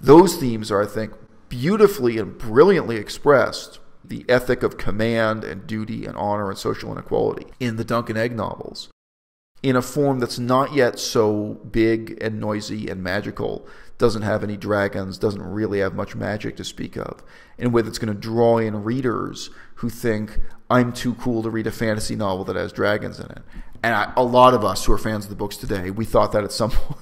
Those themes are, I think, beautifully and brilliantly expressed, the ethic of command and duty and honor and social inequality in the Dunk and Egg novels, in a form that's not yet so big and noisy and magical, doesn't have any dragons, doesn't really have much magic to speak of, in a way that's going to draw in readers who think, I'm too cool to read a fantasy novel that has dragons in it. And a lot of us who are fans of the books today, we thought that at some point.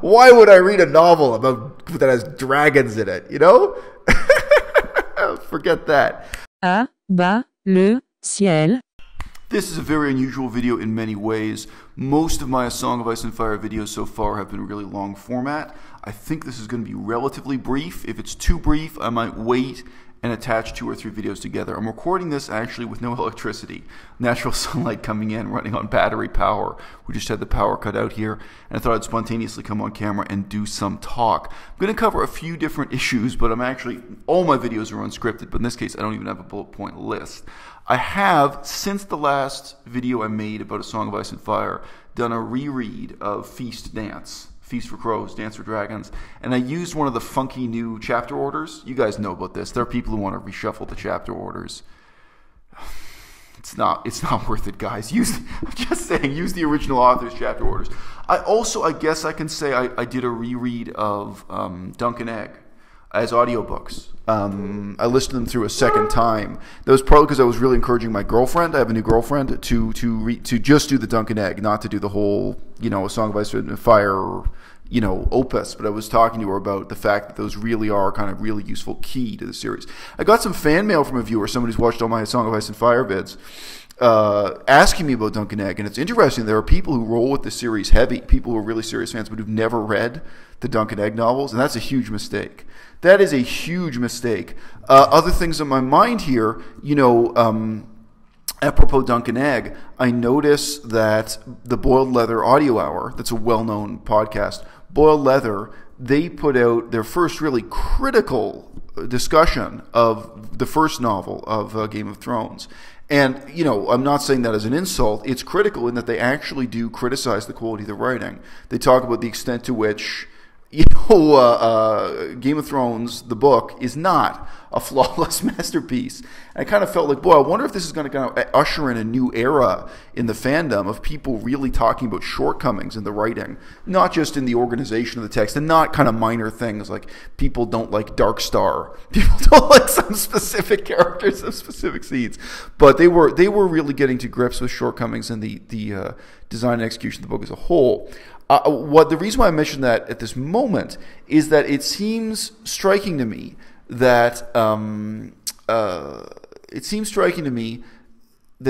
Why would I read a novel that has dragons in it, you know? Forget that. À-bas-le-ciel. This is a very unusual video in many ways. Most of my A Song of Ice and Fire videos so far have been really long format. I think this is going to be relatively brief. If it's too brief, I might wait and attach 2 or 3 videos together. I'm recording this actually with no electricity. Natural sunlight coming in, running on battery power. We just had the power cut out here, and I thought I'd spontaneously come on camera and do some talk. I'm going to cover a few different issues, but all my videos are unscripted, but in this case I don't even have a bullet point list. I have, since the last video I made about A Song of Ice and Fire, done a reread of Feast Dance. Feast for Crows, Dance for Dragons, and I used one of the funky new chapter orders. You guys know about this. There are people who want to reshuffle the chapter orders. It's not worth it, guys. I'm just saying, use the original author's chapter orders. I guess I can say I did a reread of Dunk and Egg as audiobooks. I listened to them through a second time. That was probably because I was really encouraging my girlfriend. I have a new girlfriend to just do the Dunk and Egg, not to do the whole, A Song of Ice and Fire, opus. But I was talking to her about the fact that those really are kind of really useful key to the series. I got some fan mail from a viewer, someone who's watched all my A Song of Ice and Fire vids, asking me about Dunk and Egg. And it's interesting. There are people who roll with the series heavy, people who are really serious fans, but who've never read the Dunk and Egg novels, and that's a huge mistake. That is a huge mistake. Other things on my mind here, apropos Dunk and Egg, I noticed that the Boiled Leather Audio Hour, that's a well-known podcast, Boiled Leather, they put out their first really critical discussion of the first novel of Game of Thrones. And, I'm not saying that as an insult. It's critical in that they actually do criticize the quality of the writing. They talk about the extent to which Game of Thrones, the book, is not a flawless masterpiece. And I kind of felt like, boy, I wonder if this is going to kind of usher in a new era in the fandom of people really talking about shortcomings in the writing, not just in the organization of the text, and not kind of minor things like people don't like Darkstar, people don't like some specific characters, some specific scenes, but they were really getting to grips with shortcomings in the design and execution of the book as a whole. The reason why I mentioned that at this moment is that it seems striking to me that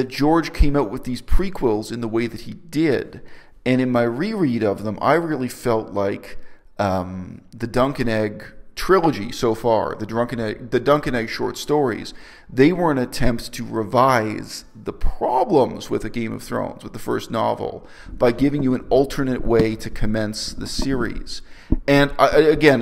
George came out with these prequels in the way that he did, and in my reread of them, I really felt like the Dunk and Egg trilogy so far, the Dunk and Egg short stories, they were an attempt to revise the problems with A Game of Thrones, with the first novel, by giving you an alternate way to commence the series. And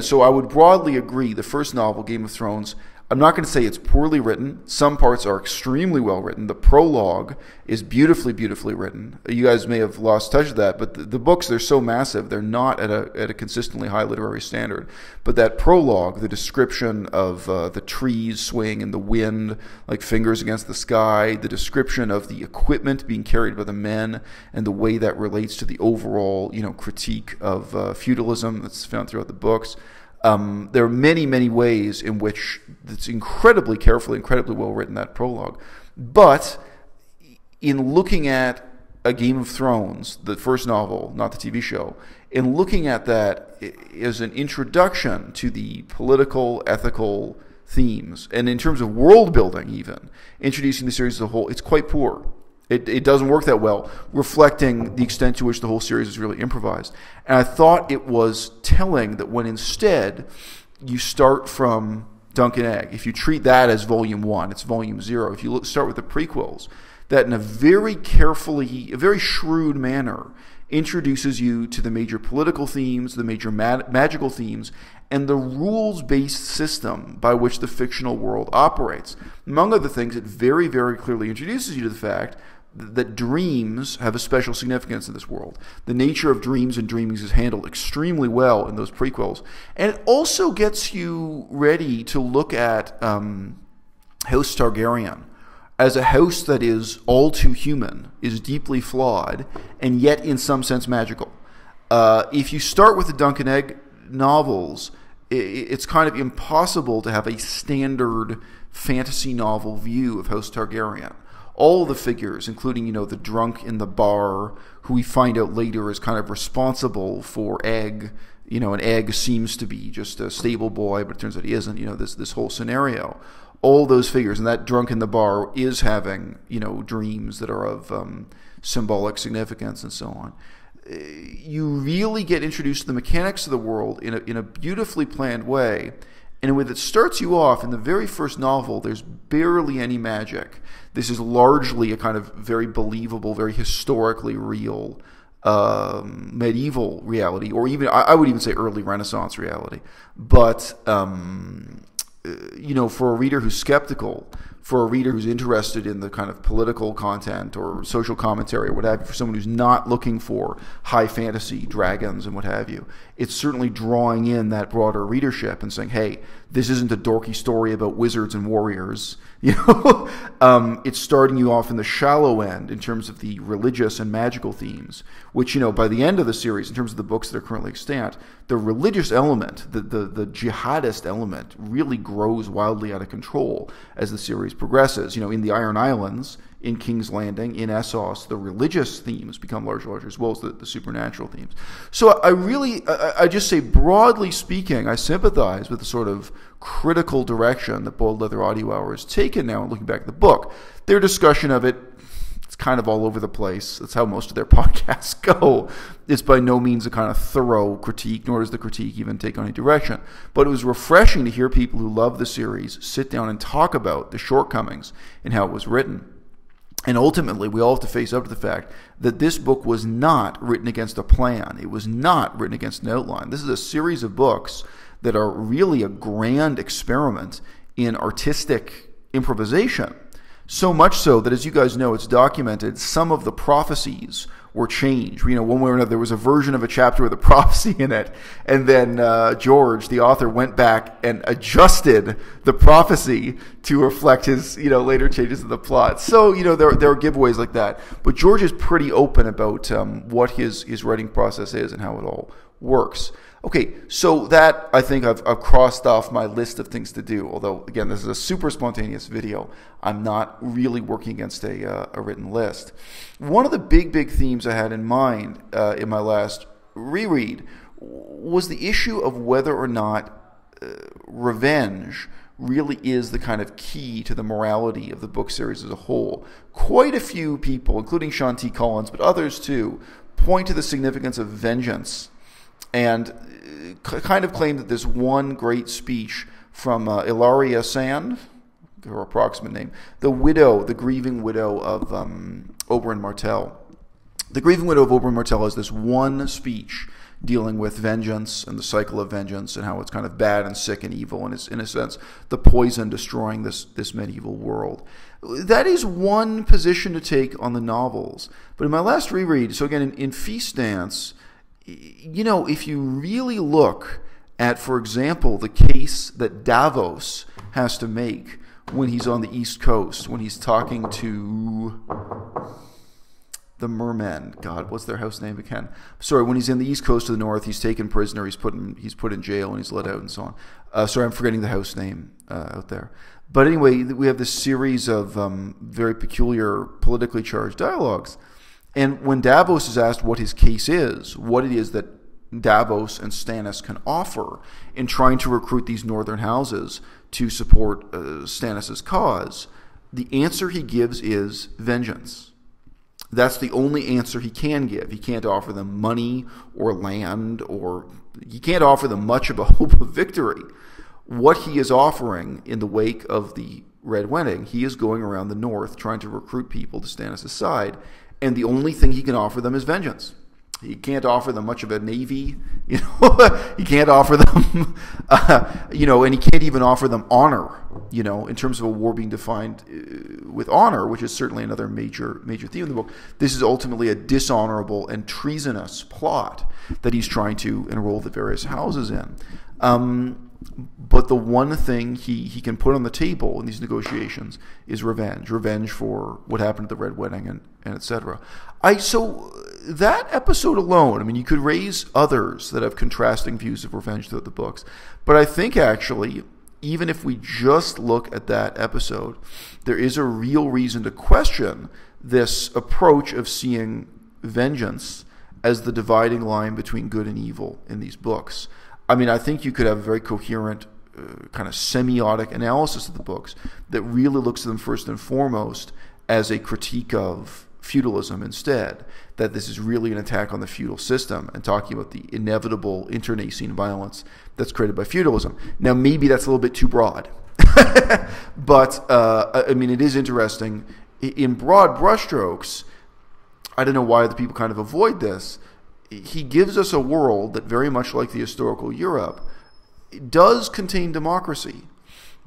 so I would broadly agree, the first novel, Game of Thrones, I'm not going to say it's poorly written. Some parts are extremely well written. The prologue is beautifully, beautifully written. You guys may have lost touch of that, but the books, they're so massive, they're not at a consistently high literary standard. But that prologue, the description of the trees swaying in the wind like fingers against the sky, the description of the equipment being carried by the men, and the way that relates to the overall, critique of feudalism that's found throughout the books. There are many, many ways in which it's incredibly carefully, incredibly well written, that prologue. But in looking at A Game of Thrones, the first novel, not the TV show, in looking at that as an introduction to the political, ethical themes, and in terms of world building even, introducing the series as a whole, it's quite poor. It doesn't work that well, reflecting the extent to which the whole series is really improvised. And I thought it was telling that when instead you start from Dunk and Egg, if you treat that as volume 1, it's volume 0. If you start with the prequels, that in a very shrewd manner introduces you to the major political themes, the major magical themes, and the rules-based system by which the fictional world operates. Among other things, it very, very clearly introduces you to the fact that dreams have a special significance in this world. The nature of dreams and dreamings is handled extremely well in those prequels. And it also gets you ready to look at House Targaryen as a house that is all too human, is deeply flawed, and yet in some sense magical. If you start with the Dunk and Egg novels, it's kind of impossible to have a standard fantasy novel view of House Targaryen. All the figures, including, the drunk in the bar, who we find out later is kind of responsible for Egg. And Egg seems to be just a stable boy, but it turns out he isn't. This whole scenario. All those figures, and that drunk in the bar is having, dreams that are of symbolic significance and so on. You really get introduced to the mechanics of the world in a beautifully planned way, in a way that starts you off in the very first novel. There's barely any magic. This is largely a kind of very believable, very historically real medieval reality, or even I would even say early Renaissance reality. But for a reader who's skeptical, for a reader who's interested in the kind of political content or social commentary or what have you, for someone who's not looking for high fantasy dragons and what have you, it's certainly drawing in that broader readership and saying, hey, this isn't a dorky story about wizards and warriors. It's starting you off in the shallow end in terms of the religious and magical themes, which, by the end of the series, in terms of the books that are currently extant, the religious element, the jihadist element, really grows wildly out of control as the series progresses. In the Iron Islands, in King's Landing, in Essos, the religious themes become larger and larger, as well as the supernatural themes. So I just say, broadly speaking, I sympathize with the sort of critical direction that Boiled Leather Audio Hour has taken now, and looking back at the book. Their discussion of it, it's kind of all over the place. That's how most of their podcasts go. It's by no means a kind of thorough critique, nor does the critique even take on any direction. But it was refreshing to hear people who love the series sit down and talk about the shortcomings in how it was written. And ultimately, we all have to face up to the fact that this book was not written against a plan. It was not written against an outline. This is a series of books that are really a grand experiment in artistic improvisation. So much so that, as you guys know, it's documented, some of the prophecies were changed. One way or another, there was a version of a chapter with a prophecy in it, and then George, the author, went back and adjusted the prophecy to reflect his, later changes in the plot. So, there are giveaways like that. But George is pretty open about what his writing process is and how it all works. Okay, so that, I think, I've crossed off my list of things to do. Although, again, this is a super spontaneous video. I'm not really working against a written list. One of the big themes I had in mind in my last reread was the issue of whether or not revenge really is the kind of key to the morality of the book series as a whole. Quite a few people, including Sean T. Collins, but others too, point to the significance of vengeance and kind of claim that this one great speech from Ilaria Sand, her approximate name, the grieving widow of Oberyn Martell. The grieving widow of Oberyn Martell has this one speech dealing with vengeance and the cycle of vengeance and how it's kind of bad and sick and evil, and it's, in a sense, the poison destroying this medieval world. That is one position to take on the novels. But in my last reread, so again, in Feast Dance, if you really look at, for example, the case that Davos has to make when he's on the East Coast, when he's talking to the mermen. God, what's their house name again? Sorry, when he's in the East Coast of the North, he's taken prisoner, he's put in jail, and he's let out and so on. Sorry, I'm forgetting the house name out there. But anyway, we have this series of very peculiar politically charged dialogues. And when Davos is asked what his case is, what it is that Davos and Stannis can offer in trying to recruit these northern houses to support Stannis' cause, the answer he gives is vengeance. That's the only answer he can give. He can't offer them money or land, or he can't offer them much of a hope of victory. What he is offering in the wake of the Red Wedding, he is going around the north trying to recruit people to Stannis' side, and the only thing he can offer them is vengeance. He can't offer them much of a navy, you know. He can't offer them, you know, and he can't even offer them honor, you know, in terms of a war being defined with honor, which is certainly another major theme of the book. This is ultimately a dishonorable and treasonous plot that he's trying to enroll the various houses in. But the one thing he can put on the table in these negotiations is revenge for what happened at the Red Wedding and etc. So that episode alone, I mean, you could raise others that have contrasting views of revenge throughout the books, but I think actually, even if we just look at that episode, there is a real reason to question this approach of seeing vengeance as the dividing line between good and evil in these books. I mean, I think you could have a very coherent kind of semiotic analysis of the books that really looks at them first and foremost as a critique of feudalism instead, that this is really an attack on the feudal system and talking about the inevitable internecine violence that's created by feudalism. Now, maybe that's a little bit too broad, but I mean, it is interesting. In broad brushstrokes, I don't know why the people kind of avoid this. He gives us a world that, very much like the historical Europe, does contain democracy,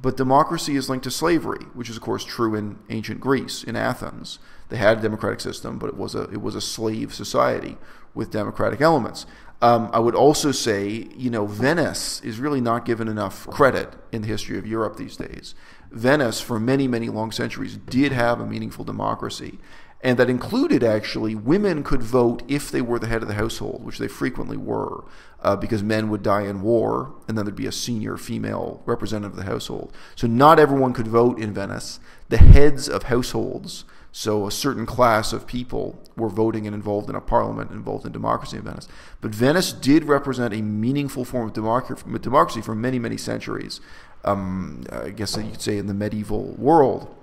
but democracy is linked to slavery, which is of course true in ancient Greece, in Athens. They had a democratic system, but it was a slave society with democratic elements. I would also say, you know, Venice is really not given enough credit in the history of Europe these days. Venice, for many, many long centuries, did have a meaningful democracy. And that included, actually, women could vote if they were the head of the household, which they frequently were, because men would die in war, and then there'd be a senior female representative of the household. So not everyone could vote in Venice. The heads of households, so a certain class of people, were voting and involved in a parliament, involved in democracy in Venice. But Venice did represent a meaningful form of democracy for many, many centuries. I guess you could say in the medieval world.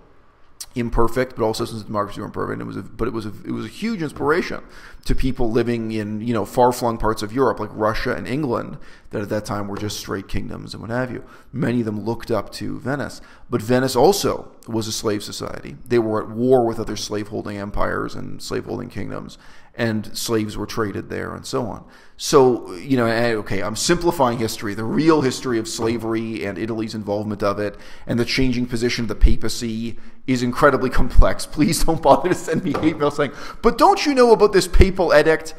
Imperfect, but also since democracy were imperfect, it was a huge inspiration to people living in, you know, far-flung parts of Europe like Russia and England that at that time were just straight kingdoms and what have you. Many of them looked up to Venice, but Venice also was a slave society. They were at war with other slave-holding empires and slave-holding kingdoms, and slaves were traded there and so on. So, you know, okay, I'm simplifying history. The real history of slavery and Italy's involvement of it and the changing position of the papacy is incredibly complex. Please don't bother to send me hate mail saying, but don't you know about this papal edict?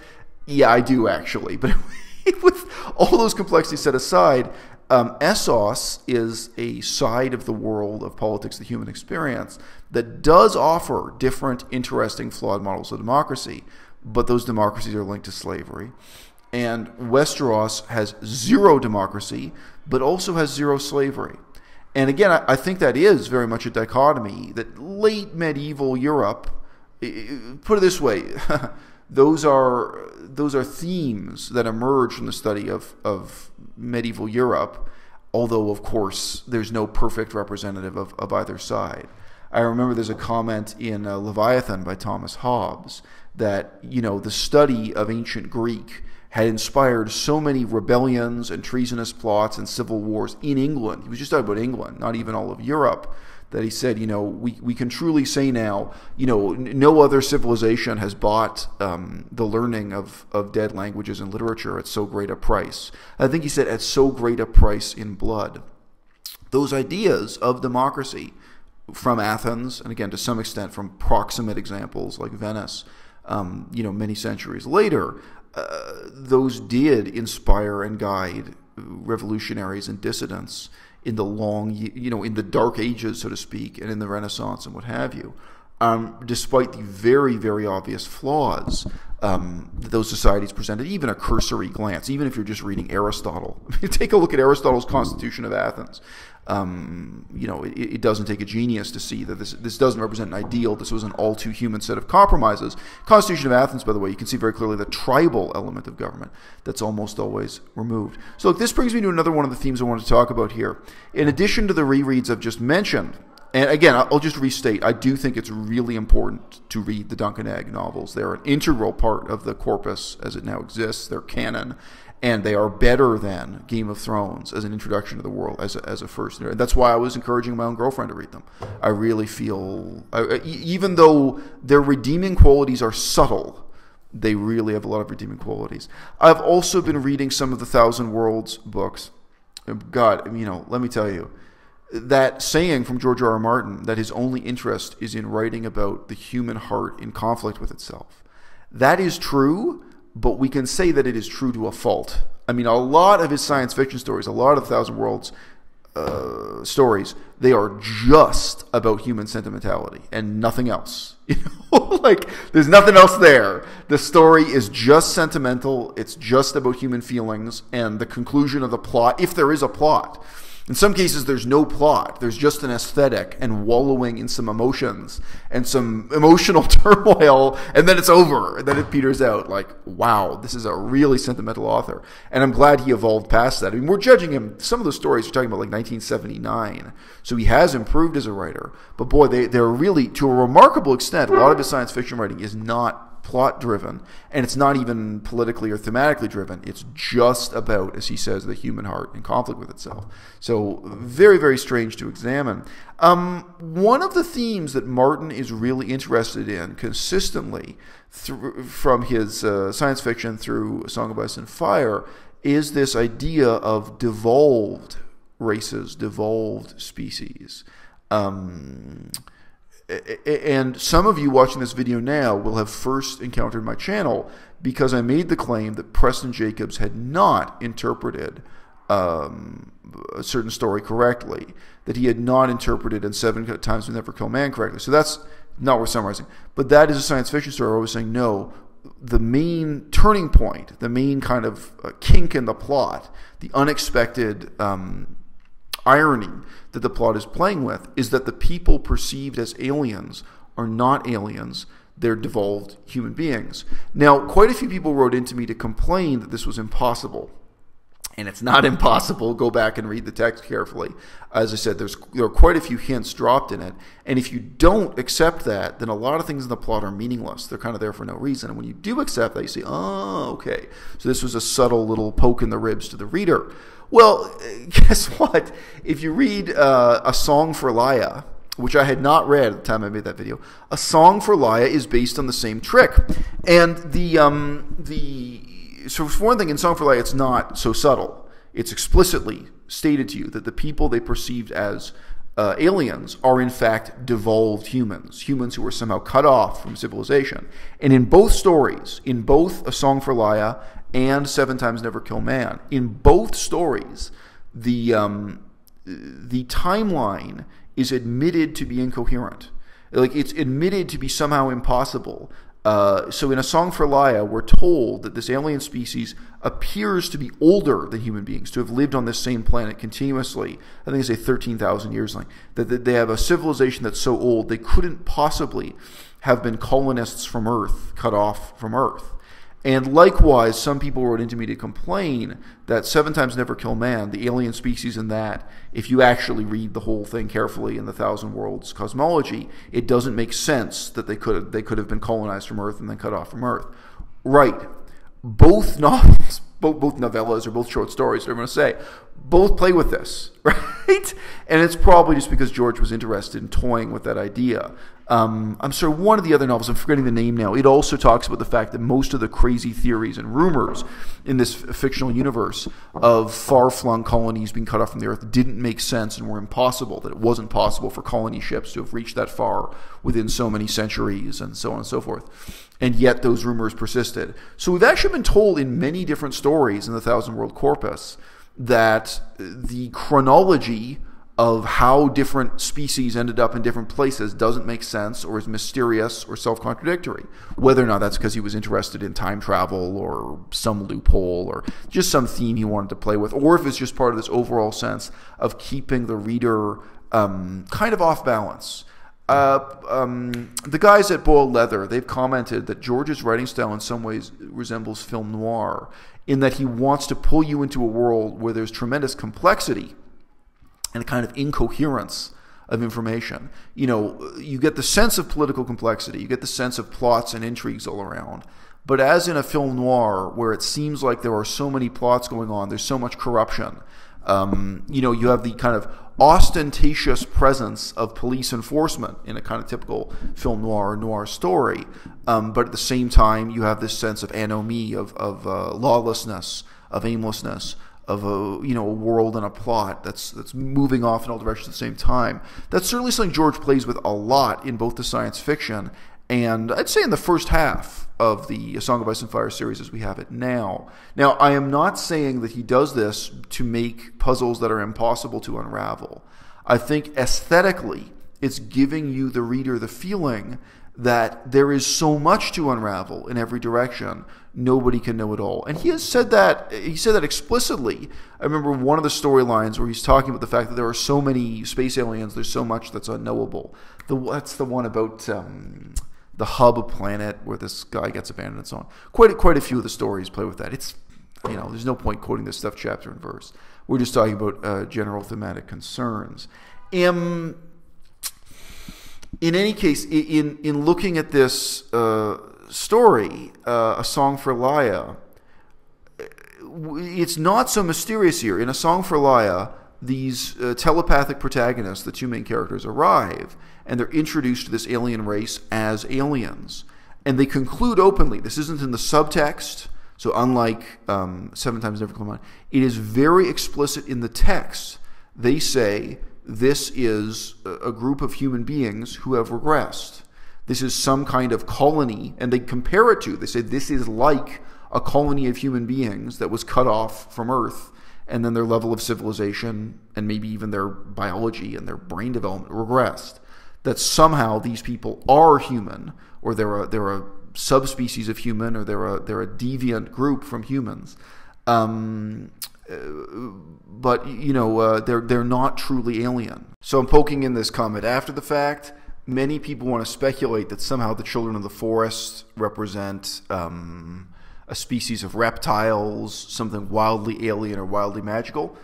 Yeah, I do actually. But with all those complexities set aside, ethos is a side of the world of politics, the human experience, that does offer different, interesting, flawed models of democracy, but those democracies are linked to slavery. And Westeros has zero democracy, but also has zero slavery. And again, I think that is very much a dichotomy that late medieval Europe, put it this way, those are themes that emerge from the study of medieval Europe, although, of course, there's no perfect representative of either side. I remember there's a comment in Leviathan by Thomas Hobbes that, you know, the study of ancient Greek had inspired so many rebellions and treasonous plots and civil wars in England. He was just talking about England, not even all of Europe, that he said, you know, we can truly say now, you know, no other civilization has bought the learning of dead languages and literature at so great a price. I think he said at so great a price in blood. Those ideas of democracy from Athens, and again, to some extent from proximate examples like Venice, you know, many centuries later, those did inspire and guide revolutionaries and dissidents in the long, you know, in the dark ages, so to speak, and in the Renaissance and what have you. Despite the very, very obvious flaws that those societies presented, even a cursory glance, even if you're just reading Aristotle. Take a look at Aristotle's Constitution of Athens. You know, it doesn't take a genius to see that this doesn't represent an ideal. This was an all-too-human set of compromises. Constitution of Athens, by the way, you can see very clearly the tribal element of government that's almost always removed. So look, this brings me to another one of the themes I wanted to talk about here. In addition to the rereads I've just mentioned, and again, I'll just restate, I do think it's really important to read the Duncan Egg novels. They're an integral part of the corpus as it now exists. They're canon, and they are better than Game of Thrones as an introduction to the world, as a first. And that's why I was encouraging my own girlfriend to read them. I really feel, even though their redeeming qualities are subtle, They really have a lot of redeeming qualities. I've also been reading some of the Thousand Worlds books. God, let me tell you, that saying from George R.R. Martin that his only interest is in writing about the human heart in conflict with itself, that is true, but we can say that it is true to a fault. A lot of his science fiction stories, a lot of the Thousand Worlds stories, they are just about human sentimentality and nothing else. There's nothing else there. The story is just sentimental. It's just about human feelings and the conclusion of the plot, if there is a plot. In some cases, there's no plot. There's just an aesthetic and wallowing in some emotions and some emotional turmoil, and then it's over, and then it peters out. Wow, this is a really sentimental author. And I'm glad he evolved past that. We're judging him. Some of the stories we're talking about, 1979. So he has improved as a writer. But boy, they're really, to a remarkable extent, a lot of his science fiction writing is not plot driven, and it's not even politically or thematically driven. It's just about, as he says, the human heart in conflict with itself. So very, very strange to examine. One of the themes that Martin is really interested in consistently from his science fiction through A Song of Ice and Fire is this idea of devolved races, devolved species. And some of you watching this video now will have first encountered my channel because I made the claim that Preston Jacobs had not interpreted a certain story correctly, that he had not interpreted in 7 Times We Never Kill Man correctly. So that's not worth summarizing. But that is a science fiction story where I was saying, no, the main turning point, the main kind of kink in the plot, the unexpected irony that the plot is playing with is that the people perceived as aliens are not aliens. They're devolved human beings. Now, quite a few people wrote into me to complain that this was impossible. And it's not impossible. Go back and read the text carefully. As I said, there are quite a few hints dropped in it. And if you don't accept that, then a lot of things in the plot are meaningless. They're kind of there for no reason. And when you do accept that, you say, oh, okay. So this was a subtle little poke in the ribs to the reader. Well, guess what? If you read A Song for Laia, which I had not read at the time I made that video, A Song for Laia is based on the same trick. And so for one thing, in Song for Laia, it's not so subtle. It's explicitly stated to you that the people they perceived as aliens are in fact devolved humans who were somehow cut off from civilization. And in both stories, in both A Song for Laia and 7 Times Never Kill Man, in both stories, the timeline is admitted to be incoherent. It's admitted to be somehow impossible. So in A Song for Laia, we're told that this alien species appears to be older than human beings, to have lived on this same planet continuously. I think they say 13,000 years. That they have a civilization that's so old they couldn't possibly have been colonists from Earth, cut off from Earth. And likewise, some people wrote into me to complain that 7 Times Never Kill Man, the alien species in that, if you actually read the whole thing carefully in the Thousand Worlds cosmology, it doesn't make sense that they could have been colonized from Earth and then cut off from Earth. Right. Both novels, both novellas or both short stories, whatever I'm going to say, both play with this, right? And it's probably just because George was interested in toying with that idea. I'm sorry, one of the other novels, I'm forgetting the name now, it also talks about the fact that most of the crazy theories and rumors in this fictional universe of far-flung colonies being cut off from the Earth didn't make sense and were impossible, that it wasn't possible for colony ships to have reached that far within so many centuries and so on and so forth. And yet those rumors persisted. So we've actually been told in many different stories in the Thousand World Corpus that the chronology of how different species ended up in different places doesn't make sense or is mysterious or self-contradictory. Whether or not that's because he was interested in time travel or some loophole or just some theme he wanted to play with, or if it's just part of this overall sense of keeping the reader kind of off balance. The guys at Boiled Leather, they've commented that George's writing style in some ways resembles film noir in that he wants to pull you into a world where there's tremendous complexity and a kind of incoherence of information. You get the sense of political complexity, you get the sense of plots and intrigues all around. But as in a film noir, where it seems like there are so many plots going on, there's so much corruption, you have the kind of ostentatious presence of police enforcement in a kind of typical film noir story. But at the same time, you have this sense of anomie, of lawlessness, of aimlessness, of a world and a plot that's moving off in all directions at the same time. That's certainly something George plays with a lot in both the science fiction and I'd say in the first half of the A Song of Ice and Fire series as we have it now. Now, I am not saying that he does this to make puzzles that are impossible to unravel. I think aesthetically, it's giving you, the reader, the feeling that there is so much to unravel in every direction, nobody can know it all. And he has said that, explicitly. I remember one of the storylines where he's talking about the fact that there are so many space aliens, there's so much that's unknowable. That's the one about the hub planet where this guy gets abandoned and so on. Quite a few of the stories play with that. It's, there's no point quoting this stuff chapter and verse. We're just talking about general thematic concerns. In any case, in looking at this story, A Song for Laia, it's not so mysterious here. In A Song for Laia, these telepathic protagonists, the two main characters, arrive, and they're introduced to this alien race as aliens. And they conclude openly. This isn't in the subtext, so unlike Seven Times Never Come On, it is very explicit in the text. They say, this is a group of human beings who have regressed. This is some kind of colony, and they compare it to, they say this is like a colony of human beings that was cut off from Earth, and then their level of civilization, and maybe even their biology and their brain development regressed. That somehow these people are human, or they're a subspecies of human, or they're a deviant group from humans. But they're not truly alien. So I'm poking in this comment after the fact. Many people want to speculate that somehow the children of the forest represent a species of reptiles, something wildly alien or wildly magical.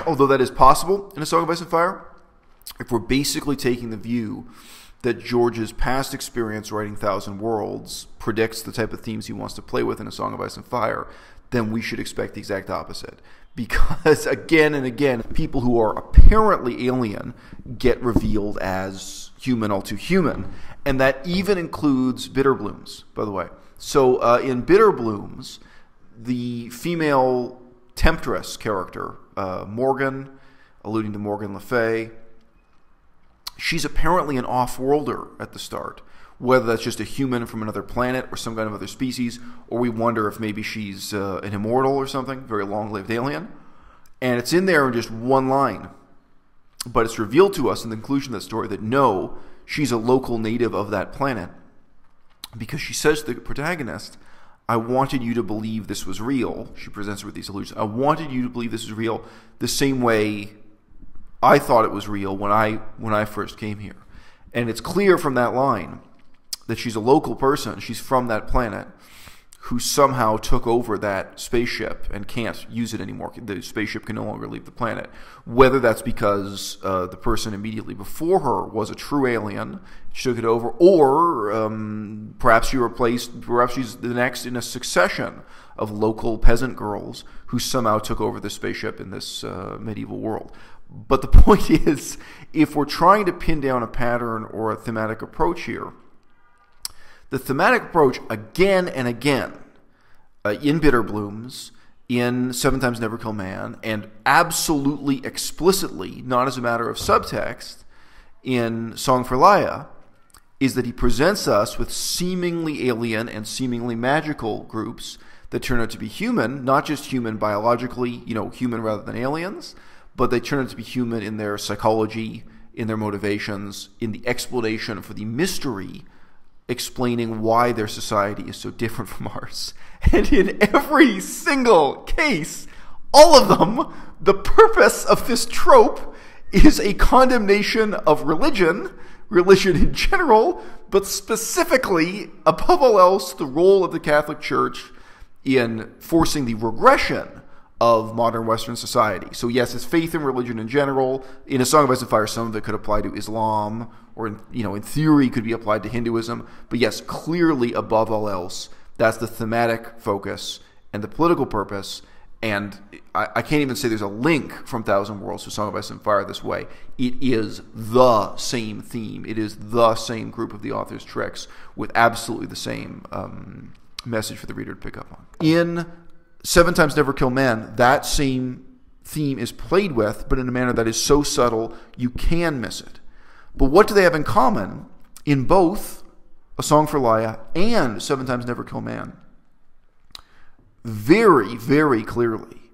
Although that is possible in A Song of Ice and Fire, if we're basically taking the view that George's past experience writing Thousand Worlds predicts the type of themes he wants to play with in A Song of Ice and Fire, then we should expect the exact opposite. Because again and again, people who are apparently alien get revealed as human, all too human. And that even includes Bitterblooms, by the way. So in Bitterblooms, the female temptress character, Morgan, alluding to Morgan Le Fay, she's apparently an off-worlder at the start. Whether that's just a human from another planet or some kind of other species, or we wonder if maybe she's an immortal or something, very long-lived alien. And it's in there in just one line. But it's revealed to us in the conclusion of that story that no, she's a local native of that planet. Because she says to the protagonist, I wanted you to believe this was real. She presents her with these illusions. I wanted you to believe this was real the same way I thought it was real when I first came here. And it's clear from that line that she's a local person, she's from that planet, who somehow took over that spaceship and can't use it anymore. The spaceship can no longer leave the planet. Whether that's because the person immediately before her was a true alien, she took it over, or perhaps she's the next in a succession of local peasant girls who somehow took over the spaceship in this medieval world. But the point is, if we're trying to pin down a pattern or a thematic approach here, the thematic approach, again and again, in Bitterblooms, in Seven Times Never Kill Man, and absolutely explicitly, not as a matter of subtext, in Song for Laia, is that he presents us with seemingly alien and seemingly magical groups that turn out to be human, not just human biologically, human rather than aliens, but they turn out to be human in their psychology, in their motivations, in the explanation for the mystery explaining why their society is so different from ours. And in every single case, all of them, the purpose of this trope is a condemnation of religion in general, but specifically, above all else, the role of the Catholic Church in forcing the regression of modern Western society. So yes, it's faith in religion in general. In A Song of Ice and Fire, some of it could apply to Islam, or in theory could be applied to Hinduism. But yes, clearly above all else, that's the thematic focus and the political purpose. And I can't even say there's a link from Thousand Worlds to Song of Ice and Fire this way. It is the same theme. It is the same group of the author's tricks with absolutely the same message for the reader to pick up on. In Seven Times Never Kill Men, that same theme is played with, but in a manner that is so subtle you can miss it. But what do they have in common in both A Song for Laia and Seven Times Never Kill Man? Very, very clearly,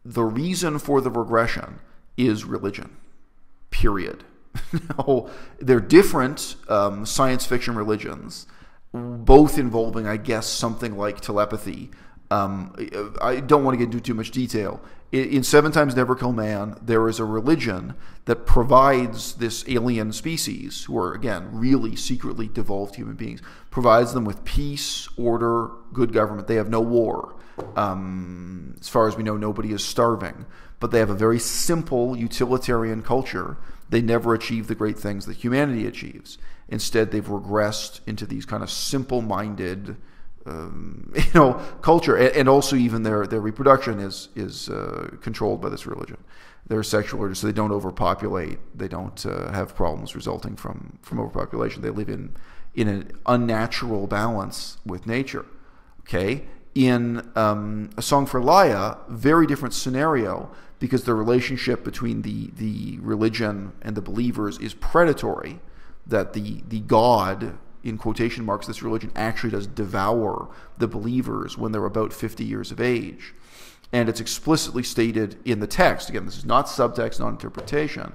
the reason for the regression is religion, period. Now, they're different science fiction religions, both involving, I guess, something like telepathy. I don't want to get into too much detail. In Seven Times Never Kill Man, there is a religion that provides this alien species, who are, again, really secretly devolved human beings, provides them with peace, order, good government. They have no war. As far as we know, nobody is starving. But they have a very simple utilitarian culture. They never achieve the great things that humanity achieves. Instead, they've regressed into these kind of simple-minded culture, and also even their reproduction is controlled by this religion. They're sexual order, so they don't overpopulate. They don't have problems resulting from overpopulation. They live in an unnatural balance with nature. Okay, in A Song for Laia, very different scenario, because the relationship between the religion and the believers is predatory. That the god, in quotation marks, this religion actually does devour the believers when they're about 50 years of age. And it's explicitly stated in the text. Again, this is not subtext, not interpretation.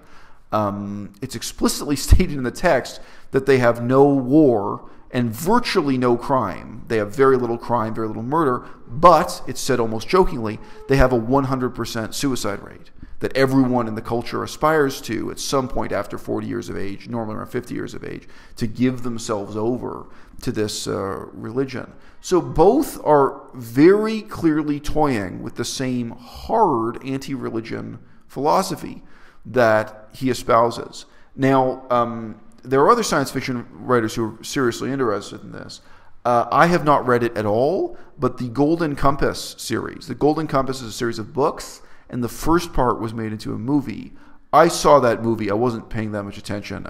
It's explicitly stated in the text that they have no war and virtually no crime. They have very little crime, very little murder, but, it's said almost jokingly, they have a 100% suicide rate that everyone in the culture aspires to at some point after 40 years of age, normally around 50 years of age, to give themselves over to this religion. So both are very clearly toying with the same hard anti-religion philosophy that he espouses. Now, there are other science fiction writers who are seriously interested in this. I have not read it at all, but the Golden Compass series. The Golden Compass is a series of books, and the first part was made into a movie. I saw that movie. I wasn't paying that much attention.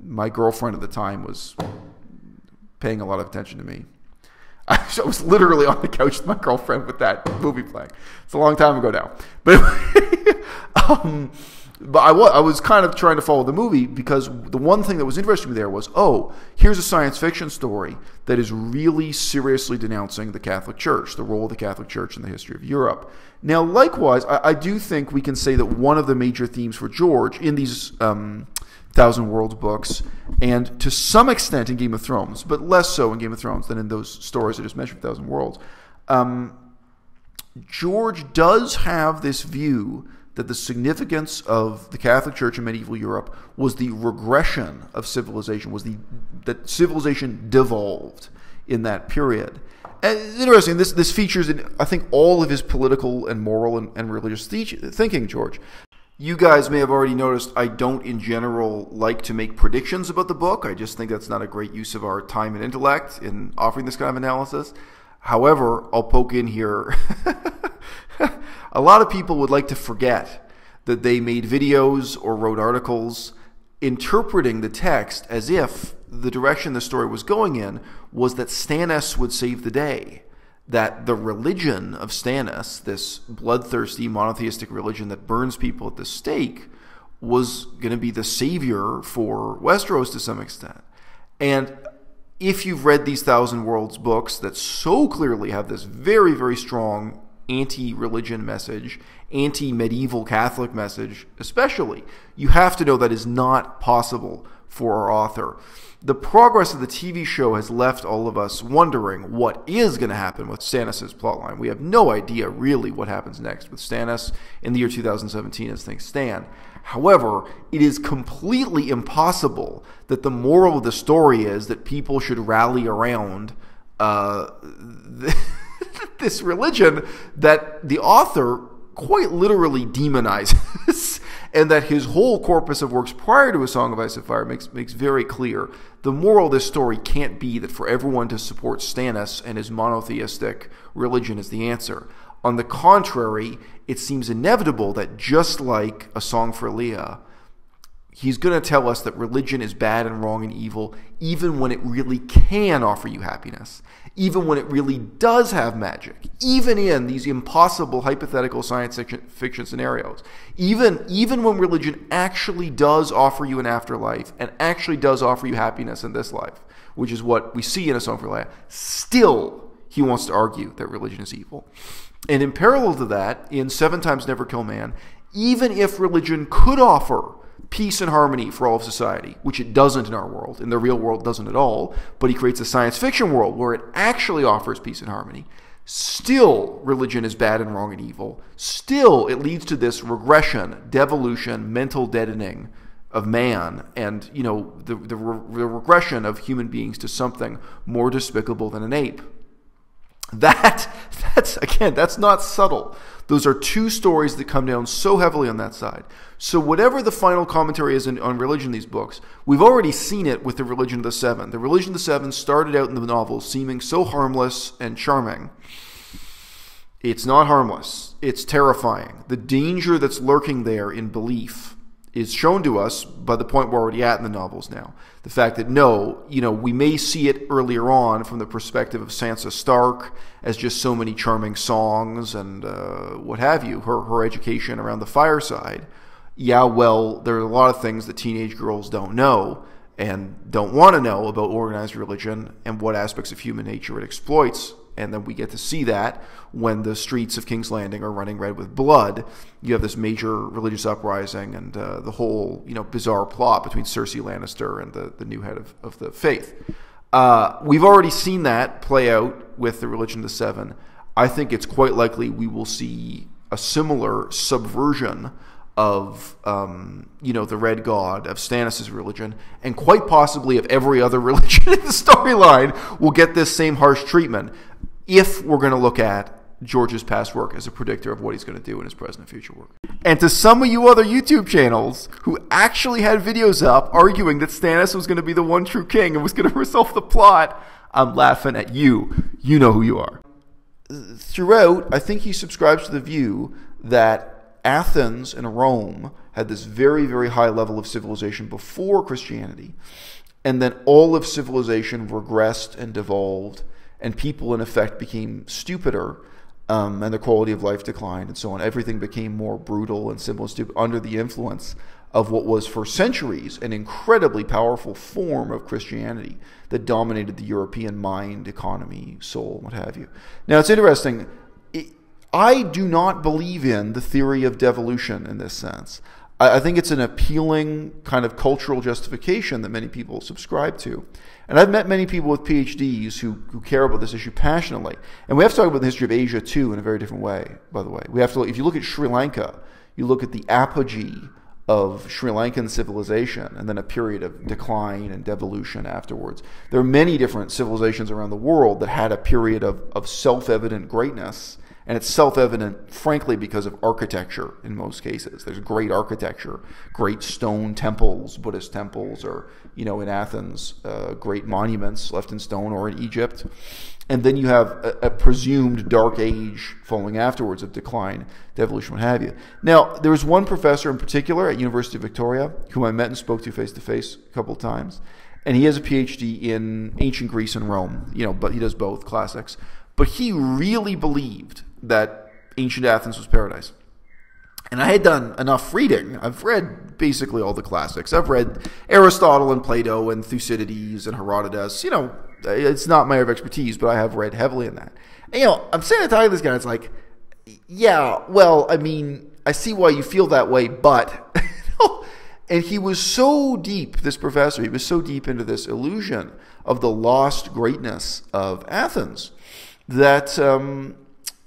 My girlfriend at the time was paying a lot of attention to me. I was literally on the couch with my girlfriend with that movie playing. It's a long time ago now. But I was kind of trying to follow the movie, because the one thing that was interesting to me there was, here's a science fiction story that is really seriously denouncing the Catholic Church, the role of the Catholic Church in the history of Europe. Now, likewise, I do think we can say that one of the major themes for George in these Thousand Worlds books, and to some extent in Game of Thrones, but less so in Game of Thrones than in those stories I just mentioned, Thousand Worlds, George does have this view that the significance of the Catholic Church in medieval Europe was the regression of civilization, that civilization devolved in that period. And it's interesting, this features in, I think, all of his political and moral and religious thinking, George. You guys may have already noticed I don't, in general, like to make predictions about the book. I just think that's not a great use of our time and intellect in offering this kind of analysis. However, I'll poke in here. A lot of people would like to forget that they made videos or wrote articles interpreting the text as if the direction the story was going in was that Stannis would save the day, that the religion of Stannis, this bloodthirsty monotheistic religion that burns people at the stake, was going to be the savior for Westeros to some extent. And if you've read these Thousand Worlds books that so clearly have this very, very strong anti-religion message, anti-medieval Catholic message especially, you have to know that is not possible for our author. The progress of the TV show has left all of us wondering what is going to happen with Stannis' plotline. We have no idea really what happens next with Stannis in the year 2017 as things stand. However, it is completely impossible that the moral of the story is that people should rally around this religion that the author quite literally demonizes, and that his whole corpus of works prior to A Song of Ice and Fire makes very clear. The moral of this story can't be that for everyone to support Stannis and his monotheistic religion is the answer. On the contrary, it seems inevitable that just like A Song for Leah, he's going to tell us that religion is bad and wrong and evil, even when it really can offer you happiness, even when it really does have magic, even in these impossible hypothetical science fiction scenarios, even when religion actually does offer you an afterlife and actually does offer you happiness in this life, which is what we see in A Song for Leah, still he wants to argue that religion is evil. And in parallel to that, in 7 Times Never Kill Man, even if religion could offer peace and harmony for all of society, which it doesn't in our world, in the real world doesn't at all, but he creates a science fiction world where it actually offers peace and harmony, still religion is bad and wrong and evil. Still it leads to this regression, devolution, mental deadening of man, and the regression of human beings to something more despicable than an ape. That's not subtle. Those are 2 stories that come down so heavily on that side. So whatever the final commentary is on religion in these books, we've already seen it with The Religion of the Seven. The Religion of the Seven started out in the novel seeming so harmless and charming. It's not harmless. It's terrifying. The danger that's lurking there in belief is shown to us by the point we're already at in the novels now. The fact that we may see it earlier on from the perspective of Sansa Stark as just so many charming songs and what have you, her education around the fireside. Yeah, well, there are a lot of things that teenage girls don't know and don't want to know about organized religion and what aspects of human nature it exploits. And then we get to see that when the streets of King's Landing are running red with blood. You have this major religious uprising and the whole bizarre plot between Cersei Lannister and the new head of the faith. We've already seen that play out with The Religion of the Seven. I think it's quite likely we will see a similar subversion of the Red God, of Stannis' religion, and quite possibly of every other religion in the storyline will get this same harsh treatment if we're going to look at George's past work as a predictor of what he's going to do in his present and future work. And to some of you other YouTube channels who actually had videos up arguing that Stannis was going to be the one true king and was going to resolve the plot, I'm laughing at you. You know who you are. Throughout, I think he subscribes to the view that Athens and Rome had this very, very high level of civilization before Christianity, and then all of civilization regressed and devolved, and people in effect became stupider, and the quality of life declined, and so on. Everything became more brutal and simple and stupid under the influence of what was for centuries an incredibly powerful form of Christianity that dominated the European mind, economy, soul, what have you. Now, it's interesting. I do not believe in the theory of devolution in this sense. I think it's an appealing kind of cultural justification that many people subscribe to. And I've met many people with PhDs who care about this issue passionately. And we have to talk about the history of Asia, too, in a very different way, by the way. We have to, if you look at Sri Lanka, you look at the apogee of Sri Lankan civilization and then a period of decline and devolution afterwards. There are many different civilizations around the world that had a period of self-evident greatness. And it's self-evident, frankly, because of architecture in most cases. There's great architecture, great stone temples, Buddhist temples, or, in Athens, great monuments left in stone, or in Egypt. And then you have a presumed dark age following afterwards of decline, devolution, what have you. Now, there was one professor in particular at University of Victoria whom I met and spoke to face-to-face a couple of times. And he has a PhD in ancient Greece and Rome, but he does both, classics. But he really believed that ancient Athens was paradise. And I had done enough reading. I've read basically all the classics. I've read Aristotle and Plato and Thucydides and Herodotus. It's not my area of expertise, but I have read heavily in that. And, I'm saying to this guy, it's like, yeah, well, I mean, I see why you feel that way, but... And he was so deep, this professor, he was so deep into this illusion of the lost greatness of Athens that,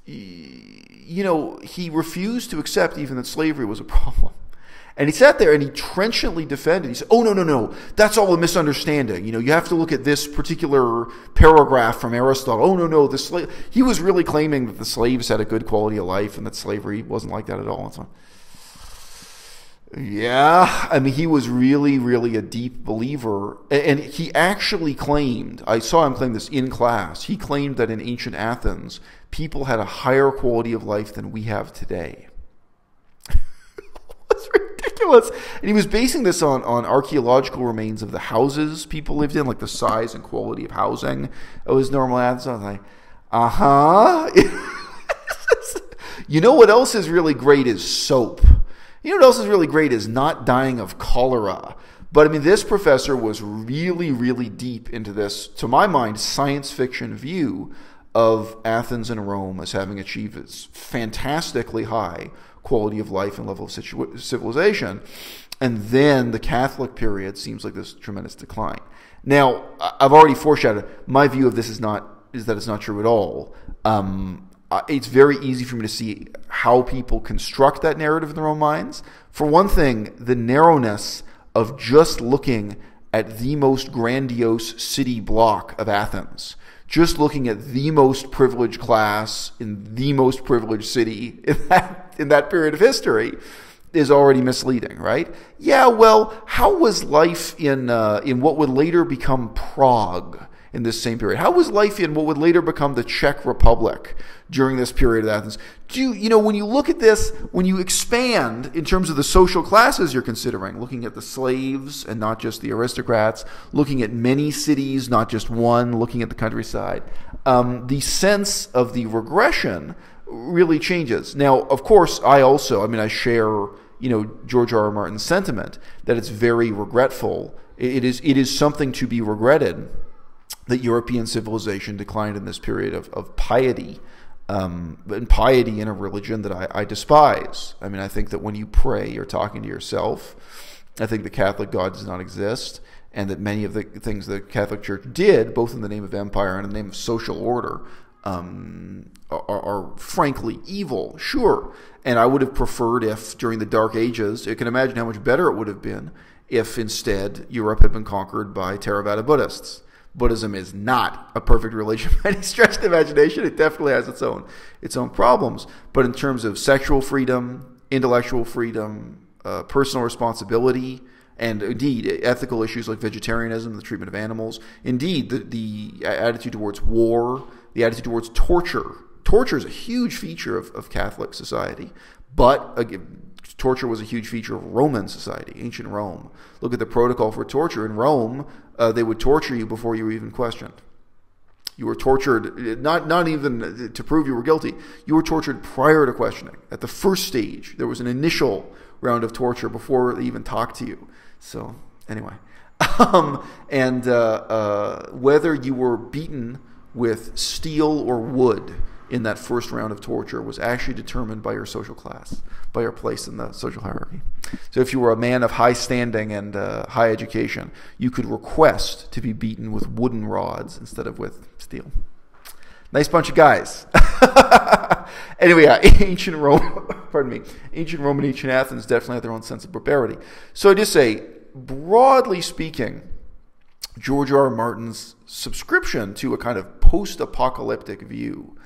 he refused to accept even that slavery was a problem. And he sat there and he trenchantly defended. He said, oh, no, that's all a misunderstanding. You have to look at this particular paragraph from Aristotle. Oh, no, the slave. He was really claiming that the slaves had a good quality of life and that slavery wasn't like that at all. And so on. Yeah, I mean, he was really, really a deep believer. And he actually claimed, I saw him claim this in class, he claimed that in ancient Athens, people had a higher quality of life than we have today. That's ridiculous. And he was basing this on archaeological remains of the houses people lived in, like the size and quality of housing. It was normal Athens. I was like, You know what else is really great is soap. You know what else is really great is not dying of cholera. But I mean, this professor was really, really deep into this, to my mind, science fiction view of Athens and Rome as having achieved this fantastically high quality of life and level of civilization. And then the Catholic period seems like this tremendous decline. Now, I've already foreshadowed, my view of this is that it's not true at all. It's very easy for me to see how people construct that narrative in their own minds. For one thing, the narrowness of just looking at the most grandiose city block of Athens, just looking at the most privileged class in the most privileged city in that period of history is already misleading, right? Yeah, well, how was life in what would later become Prague in this same period? How was life in what would later become the Czech Republic during this period of Athens? When you look at this, when you expand in terms of the social classes you're considering, looking at the slaves and not just the aristocrats, looking at many cities, not just one, looking at the countryside, the sense of the regression really changes. Now, of course, I share, George R.R. Martin's sentiment that it's very regretful. It is something to be regretted that European civilization declined in this period of piety, and piety in a religion that I despise. I mean, I think that when you pray, you're talking to yourself. I think the Catholic God does not exist, and that many of the things the Catholic Church did, both in the name of empire and in the name of social order, are frankly evil, sure. And I would have preferred if, during the Dark Ages, you can imagine how much better it would have been if instead Europe had been conquered by Theravada Buddhists. Buddhism is not a perfect religion by any stretch of the imagination. It definitely has its own problems. But in terms of sexual freedom, intellectual freedom, personal responsibility, and indeed ethical issues like vegetarianism, the treatment of animals, indeed the attitude towards war, the attitude towards torture. Torture is a huge feature of Catholic society, but torture was a huge feature of Roman society, ancient Rome. Look at the protocol for torture. In Rome, they would torture you before you were even questioned. You were tortured, not even to prove you were guilty. You were tortured prior to questioning. At the first stage, there was an initial round of torture before they even talked to you. So, anyway. Whether you were beaten with steel or wood in that first round of torture was actually determined by your social class, by your place in the social hierarchy. So if you were a man of high standing and high education, you could request to be beaten with wooden rods instead of with steel. Nice bunch of guys. Anyway, yeah, ancient Rome, ancient Rome and ancient Athens definitely had their own sense of barbarity. So I just say, broadly speaking, George R.R. Martin's subscription to a kind of post-apocalyptic view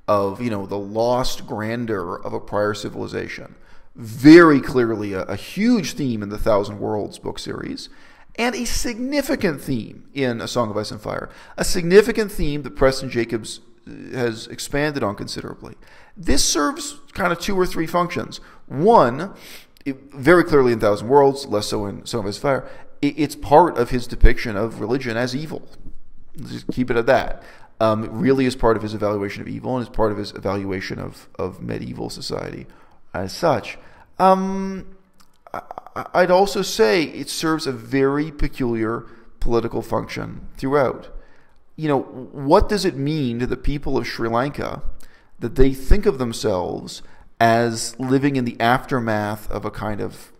of, the lost grandeur of a prior civilization. Very clearly a huge theme in the Thousand Worlds book series, and a significant theme in A Song of Ice and Fire. A significant theme that Preston Jacobs has expanded on considerably. This serves kind of two or three functions. One, very clearly in Thousand Worlds, less so in Song of Ice and Fire, it's part of his depiction of religion as evil. Let's just keep it at that. It really is part of his evaluation of evil, and is part of his evaluation of medieval society as such. I'd also say it serves a very peculiar political function throughout. What does it mean to the people of Sri Lanka that they think of themselves as living in the aftermath of a kind of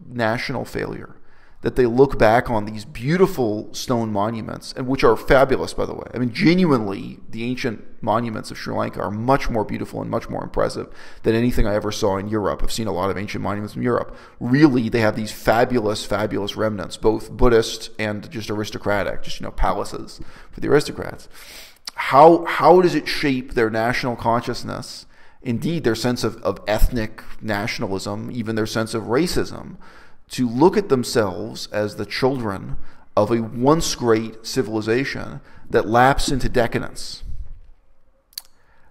national failure? That they look back on these beautiful stone monuments, and which are fabulous, by the way. I mean, genuinely, the ancient monuments of Sri Lanka are much more beautiful and much more impressive than anything I ever saw in Europe. I've seen a lot of ancient monuments in Europe. Really, they have these fabulous, fabulous remnants, both Buddhist and just aristocratic, just, palaces for the aristocrats. How does it shape their national consciousness indeed their sense of ethnic nationalism, even their sense of racism, to look at themselves as the children of a once great civilization that lapsed into decadence.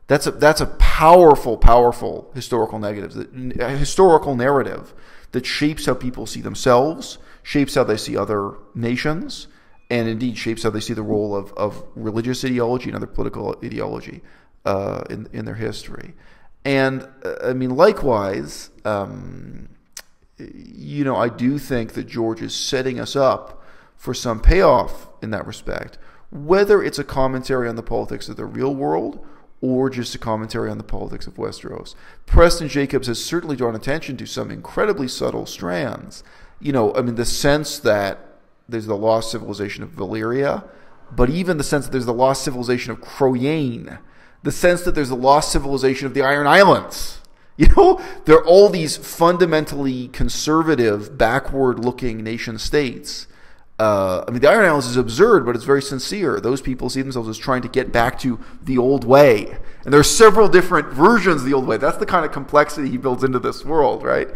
That's a powerful, powerful historical narrative that shapes how people see themselves, shapes how they see other nations, and indeed shapes how they see the role of religious ideology and other political ideology in their history. And I mean, likewise, you know, I do think that George is setting us up for some payoff in that respect, whether it's a commentary on the politics of the real world or just a commentary on the politics of Westeros. Preston Jacobs has certainly drawn attention to some incredibly subtle strands. You know, I mean, the sense that there's the lost civilization of Valyria, but even the sense that there's the lost civilization of Croyane, the sense that there's the lost civilization of the Iron Islands. You know, there are all these fundamentally conservative, backward-looking nation-states. I mean, the Iron Islands is absurd, but it's very sincere. Those people see themselves as trying to get back to the old way. And there are several different versions of the old way. That's the kind of complexity he builds into this world, right?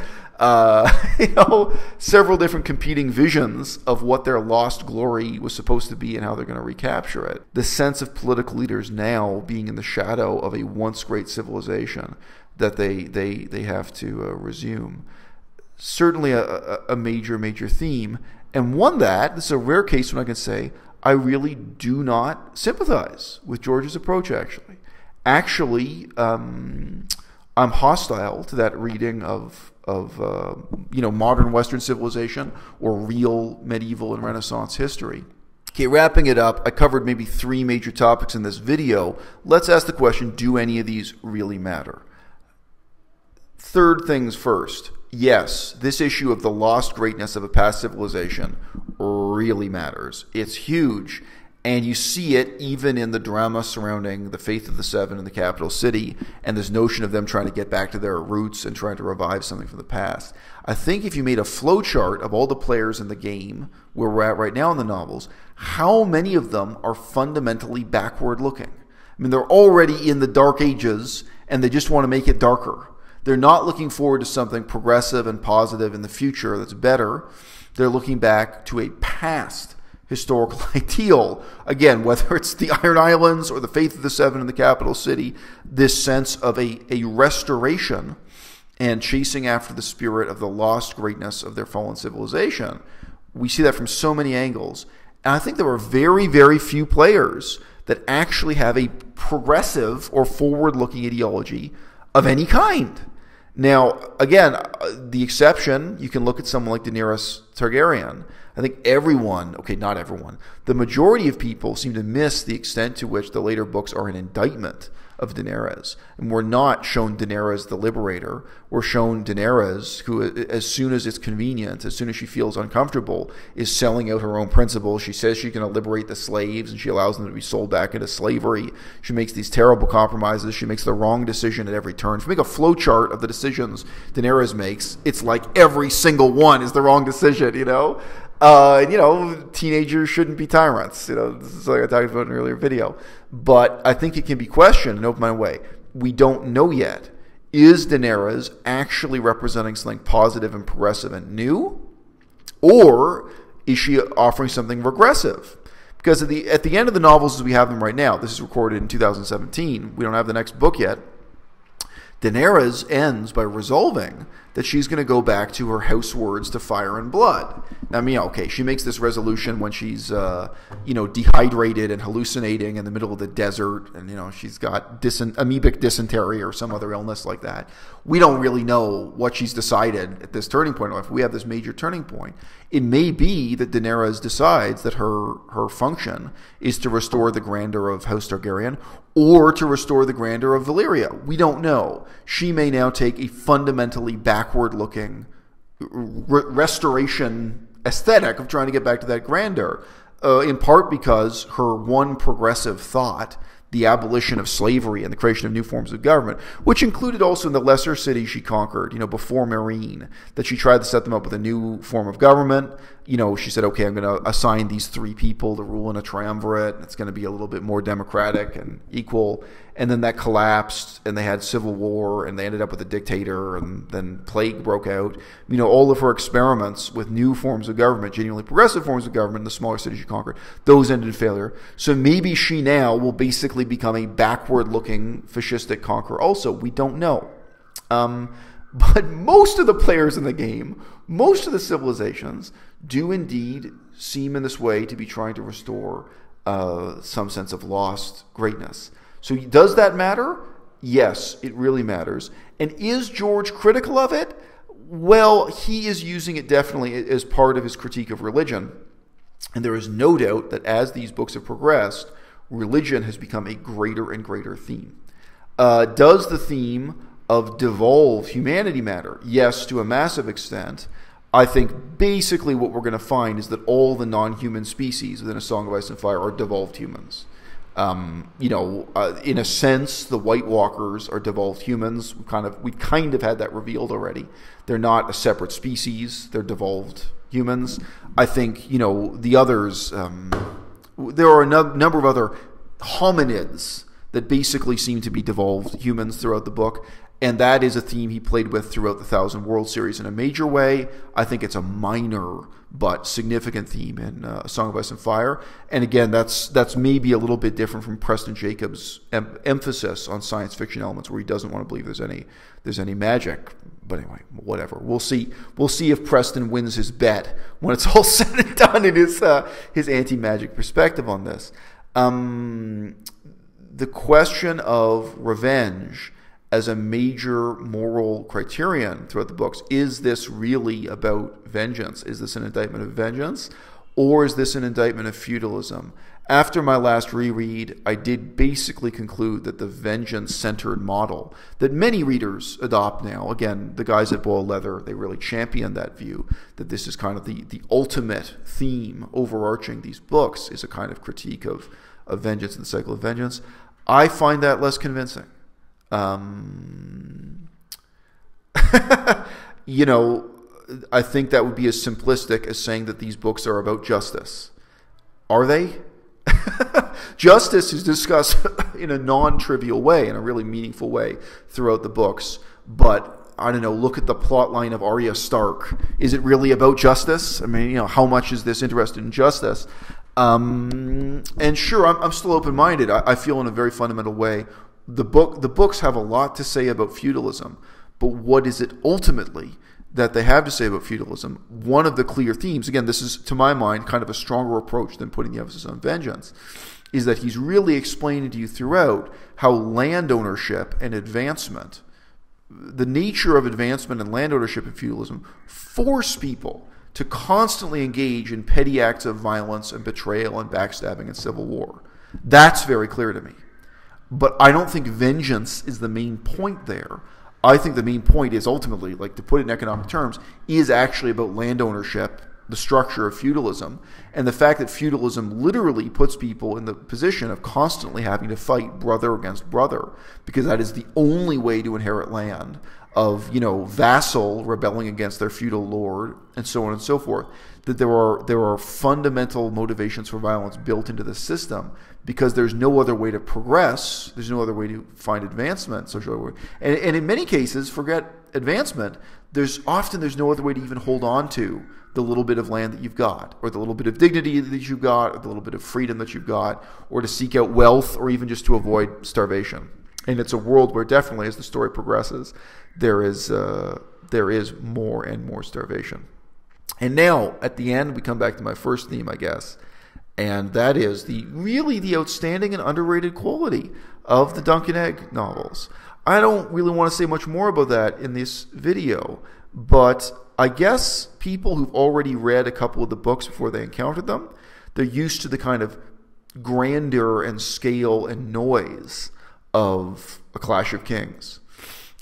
You know, several different competing visions of what their lost glory was supposed to be and how they're going to recapture it. The sense of political leaders now being in the shadow of a once great civilization that they have to resume. Certainly a major, major theme. And one that, this is a rare case when I can say, I really do not sympathize with George's approach, actually. Actually, I'm hostile to that reading of you know, modern Western civilization or real medieval and Renaissance history. Okay, wrapping it up, I covered maybe 3 major topics in this video. Let's ask the question, do any of these really matter? Third things first. Yes, this issue of the lost greatness of a past civilization really matters. It's huge, and you see it even in the drama surrounding the Faith of the Seven in the capital city and this notion of them trying to get back to their roots and trying to revive something from the past. I think if you made a flowchart of all the players in the game where we're at right now in the novels, how many of them are fundamentally backward looking? I mean, they're already in the Dark Ages, and they just want to make it darker. They're not looking forward to something progressive and positive in the future that's better. They're looking back to a past historical ideal. Again, whether it's the Iron Islands or the Faith of the Seven in the capital city, this sense of a restoration and chasing after the spirit of the lost greatness of their fallen civilization. We see that from so many angles. And I think there are very, very few players that actually have a progressive or forward-looking ideology of any kind. Now, again, the exception, you can look at someone like Daenerys Targaryen. I think everyone, okay, not everyone, the majority of people seem to miss the extent to which the later books are an indictment of Daenerys. And we're not shown Daenerys the liberator. We're shown Daenerys who, as soon as it's convenient, as soon as she feels uncomfortable, is selling out her own principles. She says she's going to liberate the slaves, and she allows them to be sold back into slavery. She makes these terrible compromises. She makes the wrong decision at every turn. If you make a flowchart of the decisions Daenerys makes, it's like every single one is the wrong decision, you know? You know, teenagers shouldn't be tyrants. You know, this is like I talked about in an earlier video. But I think it can be questioned in an open-minded way. We don't know yet. Is Daenerys actually representing something positive and progressive and new? Or is she offering something regressive? Because at the end of the novels as we have them right now, this is recorded in 2017, we don't have the next book yet, Daenerys ends by resolving that she's going to go back to her house words to fire and blood. I mean, okay, she makes this resolution when she's, you know, dehydrated and hallucinating in the middle of the desert, and, you know, she's got amoebic dysentery or some other illness like that. We don't really know what she's decided at this turning point in life. We have this major turning point. It may be that Daenerys decides that her function is to restore the grandeur of House Targaryen or to restore the grandeur of Valyria. We don't know. She may now take a fundamentally backward-looking restoration aesthetic of trying to get back to that grandeur, in part because her one progressive thought, the abolition of slavery and the creation of new forms of government, which included also in the lesser cities she conquered, you know, before Meereen, that she tried to set them up with a new form of government. You know, she said, okay, I'm going to assign these 3 people to rule in a triumvirate. It's going to be a little bit more democratic and equal. and then that collapsed, and they had civil war, and they ended up with a dictator, and then plague broke out. You know, all of her experiments with new forms of government, genuinely progressive forms of government in the smaller cities she conquered, those ended in failure. So maybe she now will basically become a backward-looking fascistic conqueror also. We don't know. But most of the players in the game, most of the civilizations, do indeed seem in this way to be trying to restore some sense of lost greatness. So does that matter? Yes, it really matters. And is George critical of it? Well, he is using it definitely as part of his critique of religion. And there is no doubt that as these books have progressed, religion has become a greater and greater theme. Does the theme of devolved humanity matter? Yes, to a massive extent. I think basically what we're going to find is that all the non-human species within A Song of Ice and Fire are devolved humans. In a sense, the White Walkers are devolved humans. We kind of had that revealed already. They're not a separate species. They're devolved humans. I think, the others, there are a number of other hominids that basically seem to be devolved humans throughout the book. And that is a theme he played with throughout the Thousand Worlds series in a major way. I think it's a minor but significant theme in A Song of Ice and Fire. And again, that's maybe a little bit different from Preston Jacobs' emphasis on science fiction elements, where he doesn't want to believe there's any magic. But anyway, whatever. We'll see if Preston wins his bet when it's all said and done in his anti-magic perspective on this. The question of revenge as a major moral criterion throughout the books. Is this really about vengeance? Is this an indictment of vengeance? Or is this an indictment of feudalism? After my last reread, I did basically conclude that the vengeance-centered model that many readers adopt now, again, the guys at Boiled Leather, they really champion that view, that this is kind of the ultimate theme overarching these books, is a kind of critique of vengeance and the cycle of vengeance. I find that less convincing. I think that would be as simplistic as saying that these books are about justice. Are they? Justice is discussed in a non-trivial way, in a really meaningful way throughout the books. But, I don't know, look at the plot line of Arya Stark. Is it really about justice? I mean, how much is this interested in justice? And sure, I'm still open-minded. I feel in a very fundamental way the books have a lot to say about feudalism, but what is it ultimately that they have to say about feudalism? One of the clear themes, again, this is, to my mind, kind of a stronger approach than putting the emphasis on vengeance, is that he's really explaining to you throughout how land ownership and advancement, the nature of advancement and land ownership in feudalism, force people to constantly engage in petty acts of violence and betrayal and backstabbing and civil war. That's very clear to me. But I don't think vengeance is the main point there. I think the main point is ultimately, like to put it in economic terms, is actually about land ownership, the structure of feudalism, and the fact that feudalism literally puts people in the position of constantly having to fight brother against brother, because that is the only way to inherit land, of vassal rebelling against their feudal lord, and so on and so forth. That there are fundamental motivations for violence built into the system, because there's no other way to progress, there's no other way to find advancement, socially. And in many cases, forget advancement, there's no other way to even hold on to the little bit of land that you've got, or the little bit of dignity that you've got, or the little bit of freedom that you've got, or to seek out wealth, or even just to avoid starvation. And it's a world where definitely, as the story progresses, there is more and more starvation. And now, at the end, we come back to my first theme, I guess, and that is the outstanding and underrated quality of the Dunk and Egg novels. I don't really want to say much more about that in this video, but I guess people who've already read a couple of the books before they encountered them, they're used to the kind of grandeur and scale and noise of A Clash of Kings.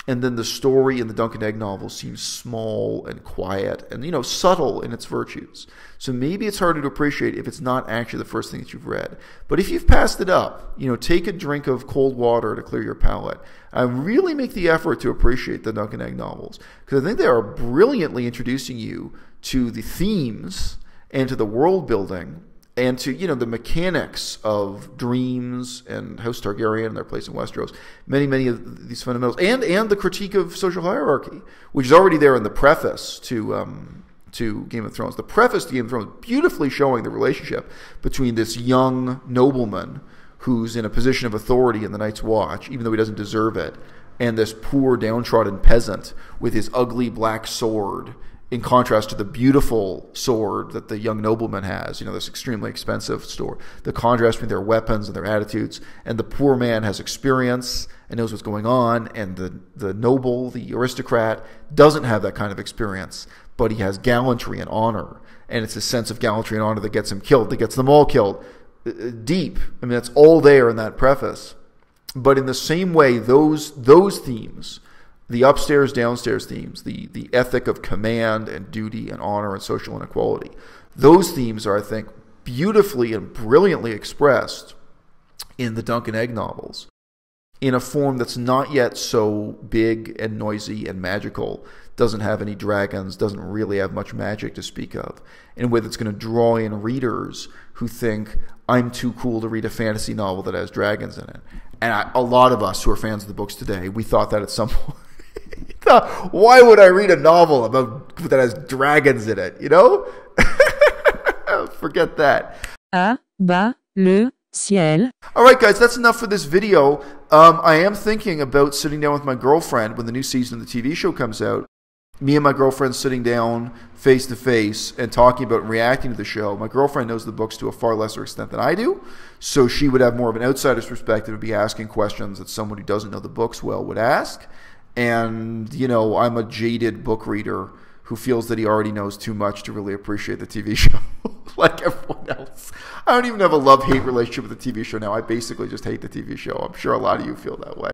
And then the story in the Dunk and Egg novel seems small and quiet and, subtle in its virtues. So maybe it's harder to appreciate if it's not actually the first thing that you've read. But if you've passed it up, take a drink of cold water to clear your palate. And really make the effort to appreciate the Dunk and Egg novels, because I think they are brilliantly introducing you to the themes and to the world building and to, you know, the mechanics of dreams and House Targaryen and their place in Westeros, many of these fundamentals, and the critique of social hierarchy, which is already there in the preface to Game of Thrones. The preface to Game of Thrones beautifully showing the relationship between this young nobleman who's in a position of authority in the Night's Watch, even though he doesn't deserve it, and this poor downtrodden peasant with his ugly black sword, in contrast to the beautiful sword that the young nobleman has, you know, this extremely expensive sword. The contrast between their weapons and their attitudes, and the poor man has experience and knows what's going on, and the noble, the aristocrat, doesn't have that kind of experience, but he has gallantry and honor, and it's a sense of gallantry and honor that gets him killed, that gets them all killed. Deep. I mean, that's all there in that preface. But in the same way, those themes, the upstairs, downstairs themes, the ethic of command and duty and honor and social inequality, those themes are, I think, beautifully and brilliantly expressed in the Dunk and Egg novels in a form that's not yet so big and noisy and magical, doesn't have any dragons, doesn't really have much magic to speak of, in a way that's going to draw in readers who think, I'm too cool to read a fantasy novel that has dragons in it. And a lot of us who are fans of the books today, we thought that at some point. Why would I read a novel that has dragons in it, you know? Forget that. À-bas-le-ciel. All right, guys, that's enough for this video. I am thinking about sitting down with my girlfriend when the new season of the TV show comes out. Me and my girlfriend sitting down face to face and talking about and reacting to the show. My girlfriend knows the books to a far lesser extent than I do, so she would have more of an outsider's perspective and be asking questions that someone who doesn't know the books well would ask. And, you know, I'm a jaded book reader who feels that he already knows too much to really appreciate the TV show like everyone else. I don't even have a love-hate relationship with the TV show now. I basically just hate the TV show. I'm sure a lot of you feel that way.